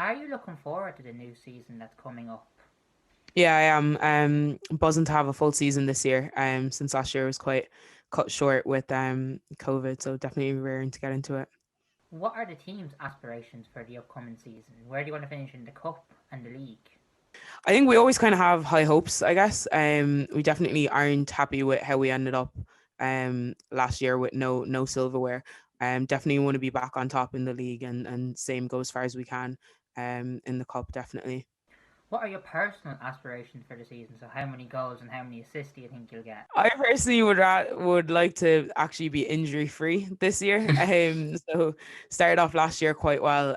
Are you looking forward to the new season that's coming up? Yeah, I am. Buzzing to have a full season this year. Since last year was quite cut short with COVID, so definitely raring to get into it. What are the team's aspirations for the upcoming season? Where do you want to finish in the cup and the league? I think we always kind of have high hopes, I guess. We definitely aren't happy with how we ended up last year with no silverware. Definitely want to be back on top in the league and same go as far as we can in the cup, definitely. What are your personal aspirations for the season? So, how many goals and how many assists do you think you'll get? I personally would like to actually be injury free this year. So started off last year quite well.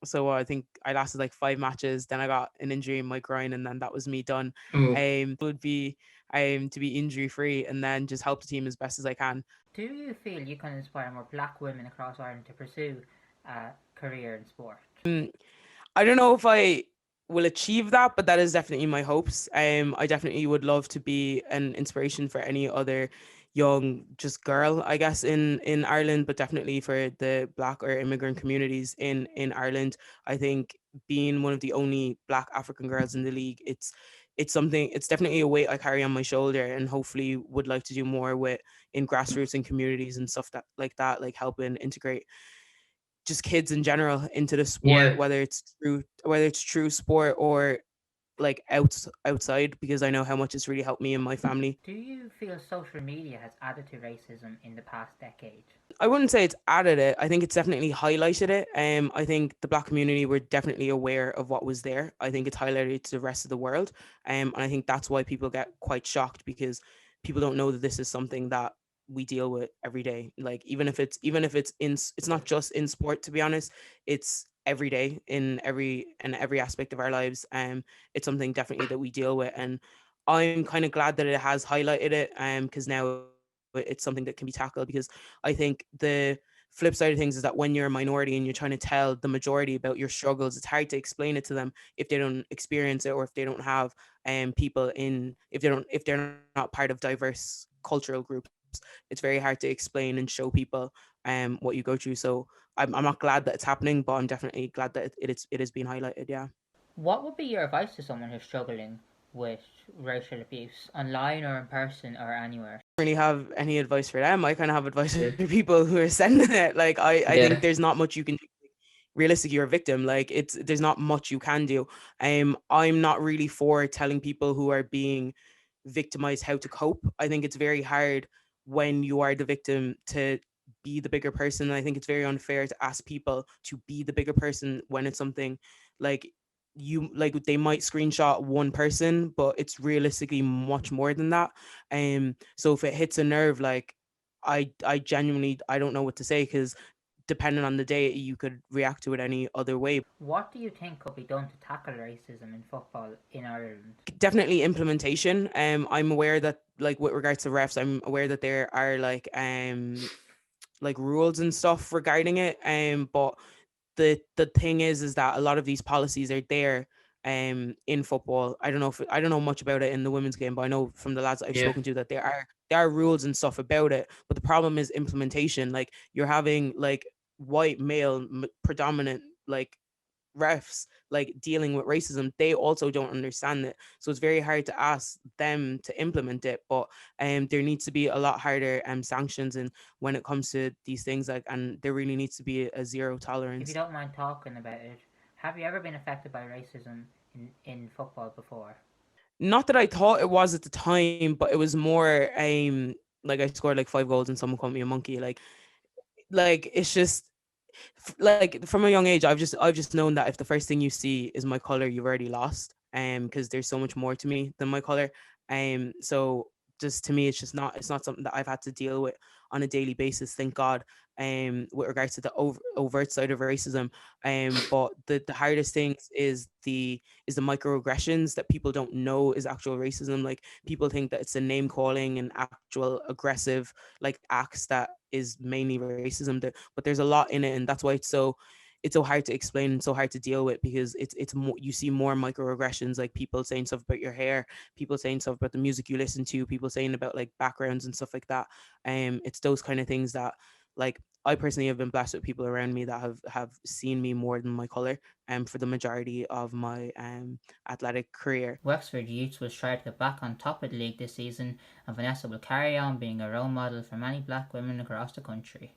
So I think I lasted like 5 matches. Then I got an injury in my groin, and then that was me done. Oh, Would be to be injury free, and then just help the team as best as I can. Do you feel you can inspire more black women across Ireland to pursue a career in sport? I don't know if I will achieve that, but that is definitely my hopes. I definitely would love to be an inspiration for any other young just girl, I guess, in Ireland, but definitely for the black or immigrant communities in Ireland. I think being one of the only black African girls in the league, it's definitely a weight I carry on my shoulder, and hopefully would like to do more with in grassroots and communities and stuff that, like helping integrate just kids in general into the sport, yeah. whether it's true sport or like outside, because I know how much it's really helped me and my family. Do you feel social media has added to racism in the past decade? I wouldn't say it's added it. I think it's definitely highlighted it. I think the black community were definitely aware of what was there. I think it's highlighted to the rest of the world. And I think that's why people get quite shocked, because people don't know that this is something that we deal with every day. Like even if it's it's not just in sport, to be honest. It's every day in every aspect of our lives. It's something definitely that we deal with, and I'm kind of glad that it has highlighted it. Because now it's something that can be tackled, because I think the flip side of things is that when you're a minority and you're trying to tell the majority about your struggles, it's hard to explain it to them if they don't experience it, or if they don't have people in if they're not part of diverse cultural groups. It's very hard to explain and show people what you go through. So I'm not glad that it's happening, but I'm definitely glad that it is being highlighted. Yeah. What would be your advice to someone who's struggling with racial abuse, online or in person or anywhere? Really have any advice for them. I kind of have advice for people who are sending it. Like I think Yeah. there's not much you can do. Realistically, you're a victim. Like there's not much you can do. I'm not really for telling people who are being victimized how to cope. I think it's very hard when you are the victim to be the bigger person. And I think it's very unfair to ask people to be the bigger person when it's something like they might screenshot one person, but it's realistically much more than that. So if it hits a nerve, like I genuinely I don't know what to say, because depending on the day you could react to it any other way. What do you think could be done to tackle racism in football in Ireland? Definitely implementation. I'm aware that, like, with regards to refs, I'm aware that there are like rules and stuff regarding it. But the thing is that a lot of these policies are there in football. I don't know much about it in the women's game, but I know from the lads that I've Yeah. spoken to that there are rules and stuff about it. But the problem is implementation. Like, you're having like white male predominant like refs like dealing with racism. They also don't understand it, so it's very hard to ask them to implement it. But there needs to be a lot harder sanctions, and when it comes to these things, like, and there really needs to be a zero If you tolerance. don't mind talking about it, have you ever been affected by racism in football before? Not that I thought it was at the time, but it was more like I scored like 5 goals and someone called me a monkey. Like it's just like from a young age, I've just known that if the first thing you see is my color, you've already lost. Because there's so much more to me than my color. So just to me, it's not something that I've had to deal with on a daily basis, thank God. With regards to the overt side of racism. But the hardest things is the microaggressions that people don't know is actual racism. Like, people think that it's a name calling and actual aggressive like acts that is mainly racism. But there's a lot in it, and that's why it's so hard to explain and so hard to deal with, because it's more, you see more microaggressions, like people saying stuff about your hair, people saying stuff about the music you listen to, people saying about like backgrounds and stuff like that. It's those kind of things that, like, I personally have been blessed with people around me that have seen me more than my color, for the majority of my athletic career. Wexford Youths will try to get back on top of the league this season, and Vanessa will carry on being a role model for many black women across the country.